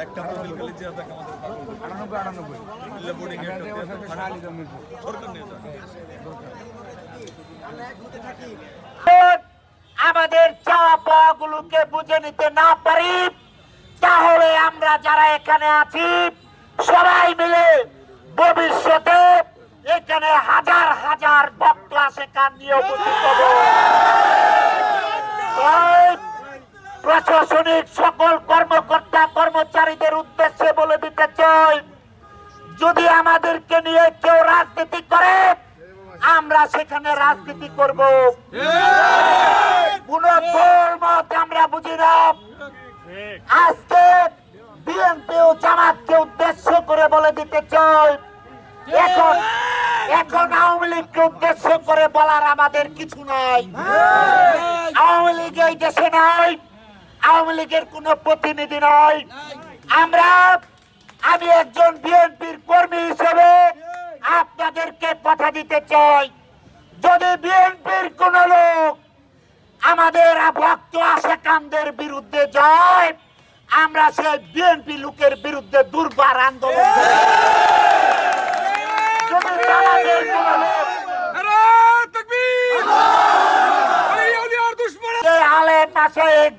একটা প্রোফাইল খালি চেয়ার থাকে আমাদের 98 বোর্ডিং এর সরকার নিয়ে আমাদের চাওয়া পাওয়াগুলোকে বুঝে নিতে না পারি, তাহলে আমরা যারা এখানে আছি সবাই মিলে ভবিষ্যতে এখানে হাজার হাজার বক্তা সেখান নিয়ে উপস্থিত হব। প্রশাসনিক সকল কর্মকর্তা কর্মচারীদের উদ্দেশ্যে বলে দিতে চাই, যদি আমাদেরকে নিয়ে কেউ রাজনীতি করে আমরা সেখানে রাজনীতি করব। কোন দল মত আমরা বুঝি না। আজকে বিএনপি ও জামাতকে উদ্দেশ্য করে বলে দিতে চাই, এখন আওয়ামী লীগকে উদ্দেশ্য করে বলার আমাদের কিছু নাই। আওয়ামী লীগ এই দেশে নাই, আওয়ামী লীগের কোন প্রতিনিধি নয়। আমি একজন বিএনপির কর্মী হিসেবে আপনাদেরকে কথা দিতে চাই, যদি বিএনপির কোন লোক আমাদের ভক্ত আশেকানদের বিরুদ্ধে যায়, আমরা সেই বিএনপি লোকের বিরুদ্ধে দুর্বার আন্দোলন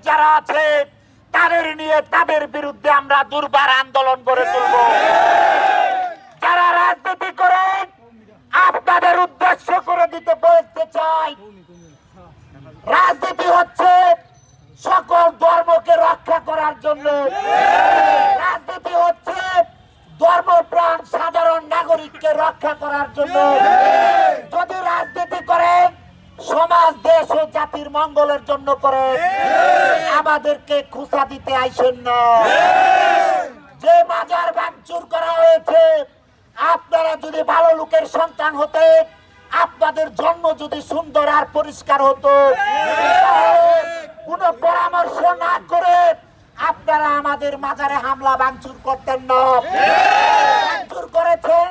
যারা আছে তাদের নিয়ে তাদের বিরুদ্ধে আমরা দুর্বার আন্দোলন গড়ে তুলব। যারা রাজনীতি করেন আপনাদের উদ্দেশ্য করে দিতে বলতে চাই, রাজনীতি হচ্ছে সকল ধর্মকে রক্ষা করার জন্য, রাজনীতি হচ্ছে ধর্মপ্রাণ সাধারণ নাগরিককে রক্ষা করার জন্য। যদি রাজনীতি করেন সমাজ দেশ ও জাতির মঙ্গলের জন্য করে, আমাদেরকে খুঁচা দিতে আইসেন না। যে মাজার ভাঙচুর করা হয়েছে, আপনারা যদি ভালো লোকের সন্তান হতেন, আপনাদের জন্ম যদি সুন্দর আর পরিষ্কার হতো, কোন পরামর্শ না করে আপনারা আমাদের মাজারে হামলা ভাঙচুর করতেন না। ভাঙচুর করেছেন,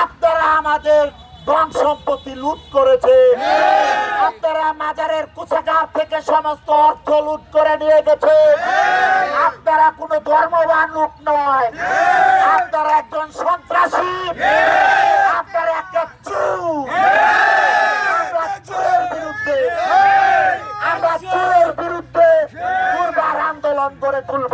আপনারা আমাদের ধন সম্পত্তি লুট করেছে, আপনারা মাজারের কোষাগার থেকে সমস্ত অর্থ লুট করে নিয়ে গেছে। আপনারা কোন ধর্মবান লোক নয়, আপনারা একজন সন্ত্রাসী, আপনারা একটা চোর। আমরা চোরের বিরুদ্ধে দুর্বার আন্দোলন করে তুলব।